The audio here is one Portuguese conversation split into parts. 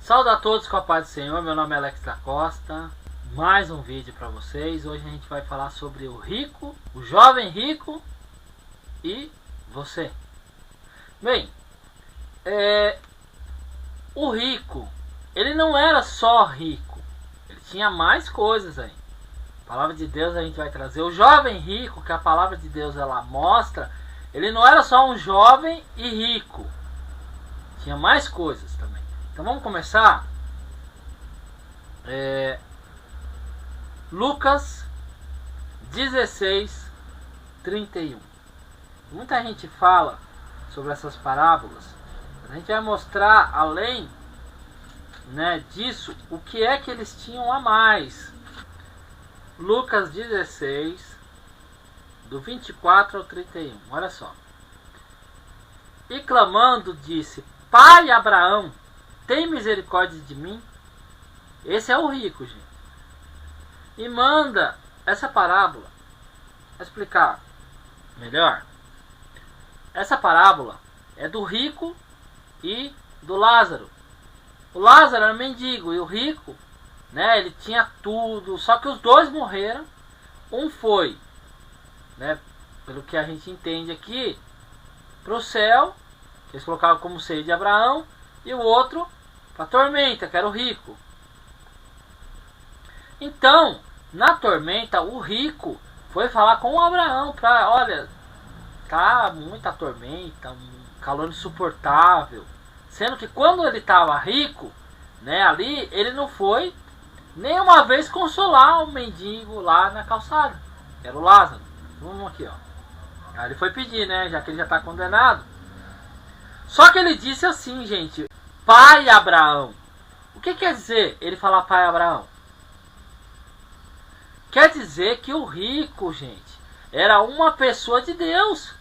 Saúde a todos com a paz do Senhor, meu nome é Alex da Costa. Mais um vídeo para vocês. Hoje a gente vai falar sobre o rico, o jovem rico e você. Bem, o rico, ele não era só rico, ele tinha mais coisas aí. A palavra de Deus a gente vai trazer. O jovem rico, que a palavra de Deus ela mostra, ele não era só um jovem e rico, tinha mais coisas também. Então vamos começar. Lucas 16, 31. Muita gente fala sobre essas parábolas. A gente vai mostrar além, disso o que é que eles tinham a mais. Lucas 16, do 24 ao 31. Olha só. E clamando disse: Pai Abraão, tem misericórdia de mim? Esse é o rico, gente. E manda essa parábola explicar melhor. Essa parábola é do rico e do Lázaro. O Lázaro era mendigo e o rico, ele tinha tudo, só que os dois morreram. Um foi, pelo que a gente entende aqui, para o céu, que eles colocavam como seio de Abraão, e o outro para a tormenta, que era o rico. Então, na tormenta, o rico foi falar com Abraão para, olha, tá muita tormenta, um calor insuportável. Sendo que quando ele estava rico, ali, ele não foi nenhuma vez consolar o mendigo lá na calçada. Era o Lázaro. Vamos aqui, ó. Aí ele foi pedir, já que ele já está condenado. Só que ele disse assim, gente: Pai Abraão. O que quer dizer ele falar Pai Abraão? Quer dizer que o rico, gente, era uma pessoa de Deus.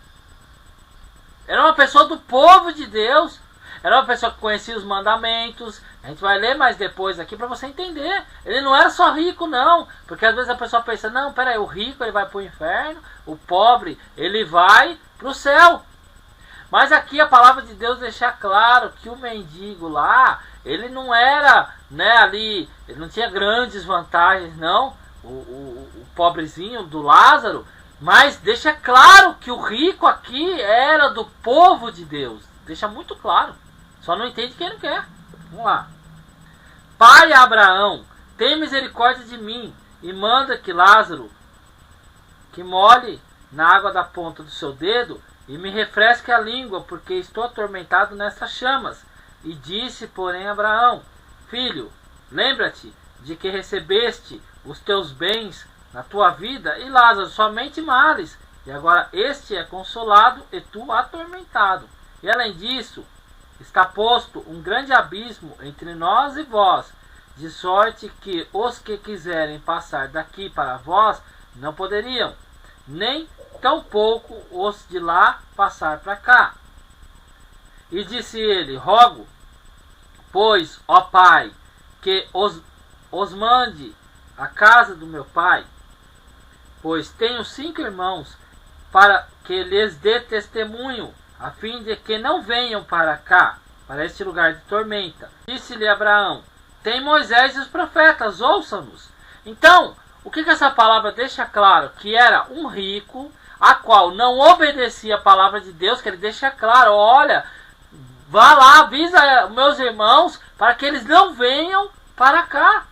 Era uma pessoa do povo de Deus. Era uma pessoa que conhecia os mandamentos. A gente vai ler mais depois aqui para você entender. Ele não era só rico, não. Porque às vezes a pessoa pensa: não, peraí, o rico ele vai para o inferno, o pobre ele vai para o céu. Mas aqui a palavra de Deus deixa claro que o mendigo lá, ele não era, ali, ele não tinha grandes vantagens, não. O pobrezinho do Lázaro, mas deixa claro que o rico aqui era do povo de Deus. Deixa muito claro. Só não entende quem não quer. Vamos lá. Pai Abraão, tem misericórdia de mim e manda que Lázaro que molhe na água da ponta do seu dedo e me refresque a língua, porque estou atormentado nessas chamas. E disse, porém, Abraão: Filho, lembra-te de que recebeste os teus bens na tua vida, e Lázaro somente males, e agora este é consolado e tu atormentado. E além disso, está posto um grande abismo entre nós e vós, de sorte que os que quiserem passar daqui para vós não poderiam, nem tampouco os de lá passar para cá. E disse ele: Rogo, pois, ó Pai, que os mande à casa do meu pai, pois tenho 5 irmãos, para que lhes dê testemunho, a fim de que não venham para cá, para este lugar de tormenta. Disse-lhe Abraão: Tem Moisés e os profetas, ouçam-nos. Então, o que essa palavra deixa claro? Que era um rico, a qual não obedecia a palavra de Deus, que ele deixa claro: olha, vá lá, avisa meus irmãos, para que eles não venham para cá.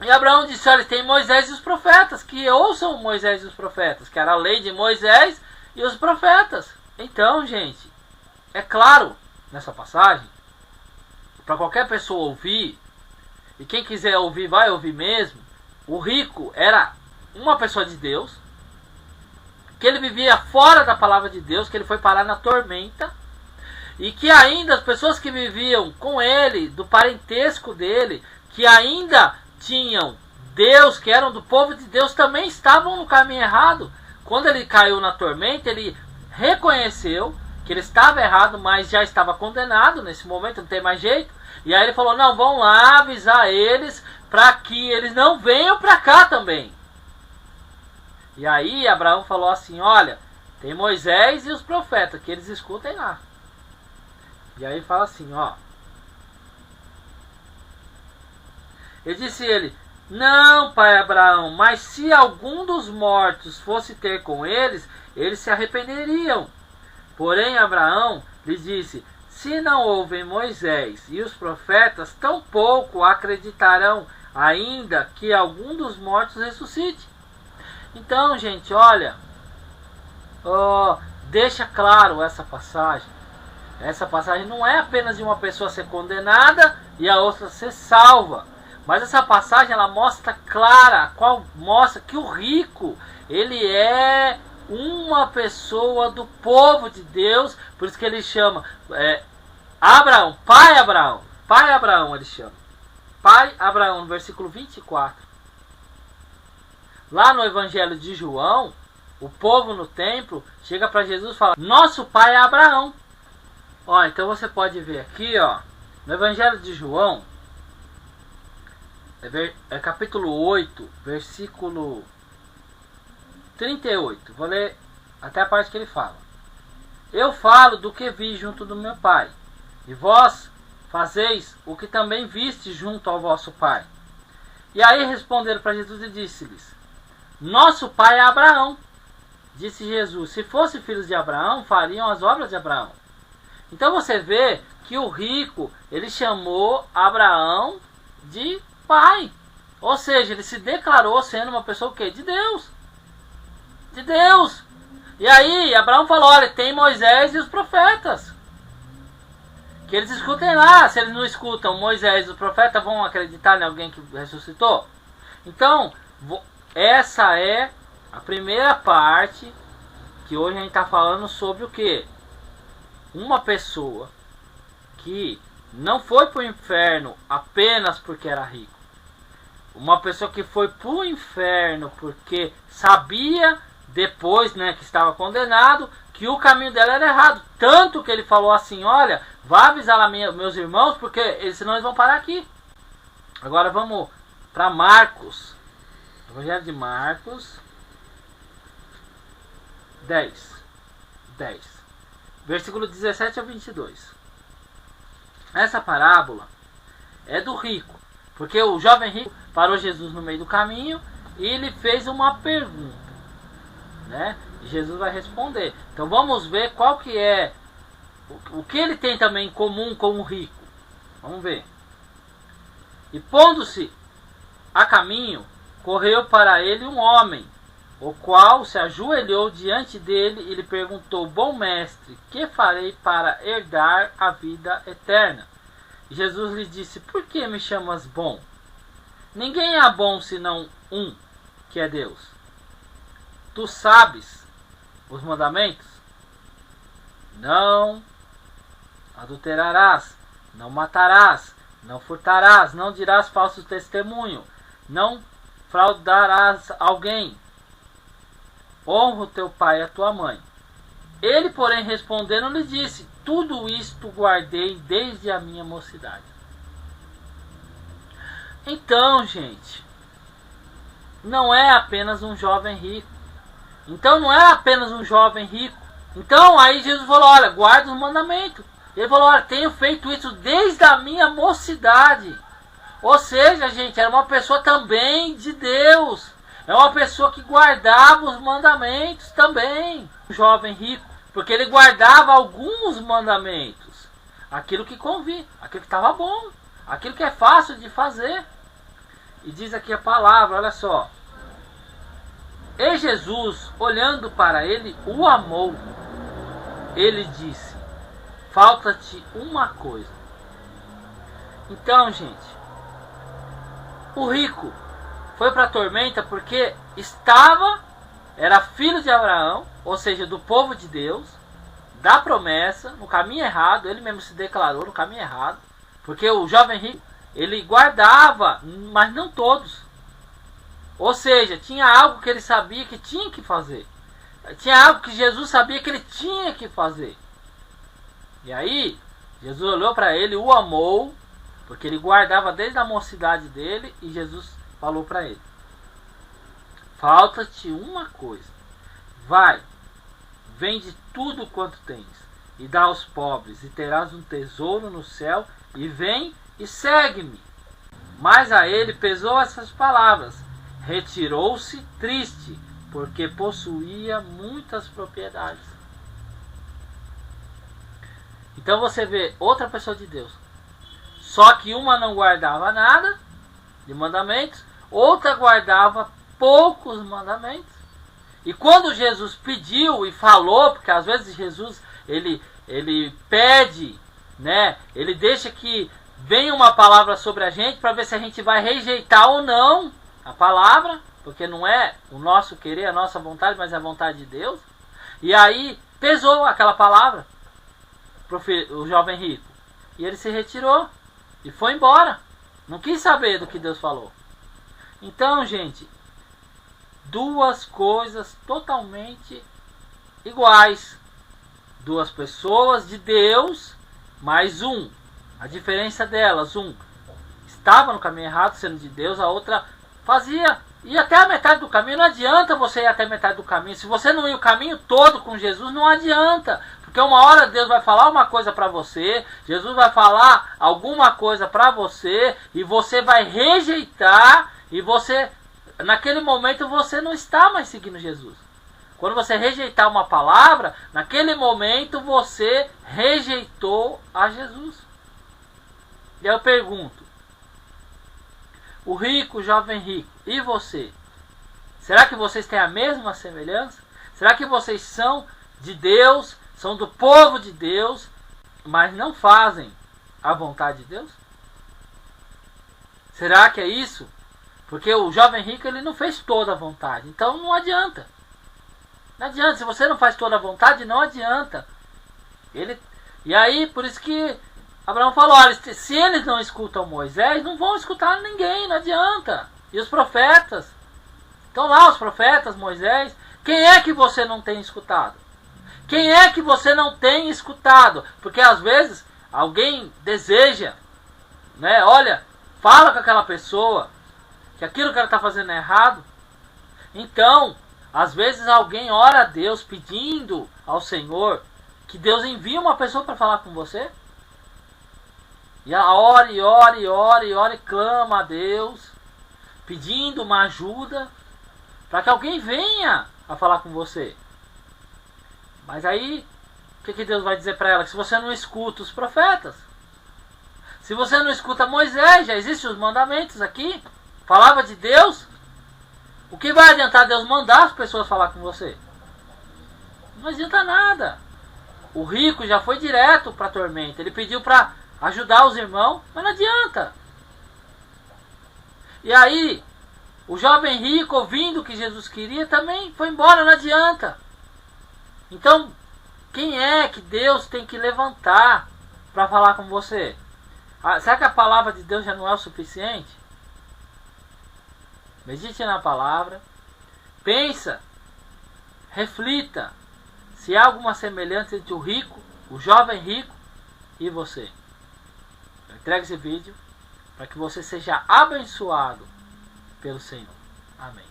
E Abraão disse: olha, tem Moisés e os profetas, que ouçam Moisés e os profetas, que era a lei de Moisés e os profetas. Então, gente, é claro nessa passagem, para qualquer pessoa ouvir, e quem quiser ouvir vai ouvir mesmo, o rico era uma pessoa de Deus, que ele vivia fora da palavra de Deus, que ele foi parar na tormenta, e que ainda as pessoas que viviam com ele, do parentesco dele, que ainda tinham Deus, que eram do povo de Deus, também estavam no caminho errado. Quando ele caiu na tormenta, ele reconheceu que ele estava errado, mas já estava condenado nesse momento, não tem mais jeito. E aí ele falou: não, vão lá avisar eles para que eles não venham para cá também. E aí Abraão falou assim: olha, tem Moisés e os profetas, que eles escutem lá. E aí fala assim, ó: E disse ele: não, pai Abraão, mas se algum dos mortos fosse ter com eles, eles se arrependeriam. Porém Abraão lhe disse: se não ouvem Moisés e os profetas, tampouco acreditarão, ainda que algum dos mortos ressuscite. Então, gente, olha, deixa claro essa passagem. Essa passagem não é apenas de uma pessoa ser condenada e a outra ser salva. Mas essa passagem ela mostra clara, mostra que o rico, ele é uma pessoa do povo de Deus. Por isso que ele chama Abraão, pai Abraão ele chama. Pai Abraão, no versículo 24. Lá no Evangelho de João, o povo no templo chega para Jesus e fala: nosso pai é Abraão. Ó, então você pode ver aqui, ó, no Evangelho de João, capítulo 8, versículo 38. Vou ler até a parte que ele fala: eu falo do que vi junto do meu pai, e vós fazeis o que também viste junto ao vosso pai. E aí responderam para Jesus e disse-lhes: nosso pai é Abraão. Disse Jesus: se fosse filhos de Abraão, fariam as obras de Abraão. Então você vê que o rico, ele chamou Abraão de pai. Ou seja, ele se declarou sendo uma pessoa o quê? De Deus. De Deus. E aí Abraão falou: olha, tem Moisés e os profetas. Que eles escutem lá. Se eles não escutam Moisés e os profetas, vão acreditar em alguém que ressuscitou? Então, essa é a primeira parte que hoje a gente está falando sobre o que? Uma pessoa que não foi para o inferno apenas porque era rico. Uma pessoa que foi para o inferno porque sabia depois, né, que estava condenado, que o caminho dela era errado. Tanto que ele falou assim: olha, vá avisar lá meus irmãos, porque senão eles vão parar aqui. Agora vamos para Marcos. Evangelho de Marcos 10. Versículo 17 a 22. Essa parábola é do rico, porque o jovem rico parou Jesus no meio do caminho e ele fez uma pergunta, né? E Jesus vai responder. Então vamos ver qual que é o que ele tem também em comum com o rico. Vamos ver. E pondo-se a caminho, correu para ele um homem, o qual se ajoelhou diante dele e lhe perguntou: bom mestre, que farei para herdar a vida eterna? E Jesus lhe disse: por que me chamas bom? Ninguém é bom senão um, que é Deus. Tu sabes os mandamentos? Não adulterarás, não matarás, não furtarás, não dirás falso testemunho, não fraudarás alguém, honra o teu pai e a tua mãe. Ele, porém, respondendo, lhe disse: tudo isto guardei desde a minha mocidade. Então, gente, não é apenas um jovem rico. Então aí Jesus falou: olha, guarda os mandamentos. Ele falou: olha, tenho feito isso desde a minha mocidade. Ou seja, gente, era uma pessoa também de Deus. É uma pessoa que guardava os mandamentos também. Um jovem rico, porque ele guardava alguns mandamentos. Aquilo que convinha, aquilo que estava bom, aquilo que é fácil de fazer. E diz aqui a palavra, olha só: e Jesus, olhando para ele, o amou. Ele disse: falta-te uma coisa. Então, gente, o rico foi para a tormenta porque era filho de Abraão, ou seja, do povo de Deus, da promessa, no caminho errado. Ele mesmo se declarou no caminho errado, porque o jovem rico, ele guardava, mas não todos. Ou seja, tinha algo que ele sabia que tinha que fazer. Tinha algo que Jesus sabia que ele tinha que fazer. E aí, Jesus olhou para ele, o amou, porque ele guardava desde a mocidade dele, e Jesus falou para ele: falta-te uma coisa. Vai, vende tudo quanto tens, e dá aos pobres, e terás um tesouro no céu, e vem e segue-me. Mas a ele pesou essas palavras. Retirou-se triste, porque possuía muitas propriedades. Então você vê outra pessoa de Deus. Só que uma não guardava nada de mandamentos, outra guardava poucos mandamentos. E quando Jesus pediu e falou, porque às vezes Jesus ele pede, né? Ele deixa que venha uma palavra sobre a gente para ver se a gente vai rejeitar ou não a palavra, porque não é o nosso querer, a nossa vontade, mas é a vontade de Deus. E aí pesou aquela palavra o jovem rico. E ele se retirou e foi embora. Não quis saber do que Deus falou. Então, gente, duas coisas totalmente iguais. Duas pessoas de Deus, mais um. A diferença delas, um estava no caminho errado, sendo de Deus, a outra fazia. E até a metade do caminho. Não adianta você ir até a metade do caminho. Se você não ir o caminho todo com Jesus, não adianta. Porque uma hora Deus vai falar uma coisa para você, Jesus vai falar alguma coisa para você, e você vai rejeitar, e você, naquele momento, você não está mais seguindo Jesus. Quando você rejeitar uma palavra, naquele momento você rejeitou a Jesus. E eu pergunto, o rico, o jovem rico, e você? Será que vocês têm a mesma semelhança? Será que vocês são de Deus? São do povo de Deus, mas não fazem a vontade de Deus? Será que é isso? Porque o jovem rico ele não fez toda a vontade, então não adianta. Não adianta, se você não faz toda a vontade, não adianta. E aí, por isso que Abraão falou, olha, se eles não escutam Moisés, não vão escutar ninguém, não adianta. E os profetas? Estão lá os profetas, Moisés. Quem é que você não tem escutado? Quem é que você não tem escutado? Porque às vezes alguém deseja, né? Olha, fala com aquela pessoa que aquilo que ela está fazendo é errado. Então, às vezes alguém ora a Deus pedindo ao Senhor que Deus envie uma pessoa para falar com você. E ora, e ora, e ora, e ora, e clama a Deus, pedindo uma ajuda para que alguém venha a falar com você. Mas aí, o que Deus vai dizer para ela? Que se você não escuta os profetas, se você não escuta Moisés, já existem os mandamentos aqui, palavra de Deus, o que vai adiantar Deus mandar as pessoas falar com você? Não adianta nada. O rico já foi direto para a tormenta, ele pediu para ajudar os irmãos, mas não adianta. E aí, o jovem rico, ouvindo o que Jesus queria, também foi embora, não adianta. Então, quem é que Deus tem que levantar para falar com você? Será que a palavra de Deus já não é o suficiente? Medite na palavra, pensa, reflita se há alguma semelhança entre o rico, o jovem rico e você. Entregue esse vídeo para que você seja abençoado pelo Senhor. Amém.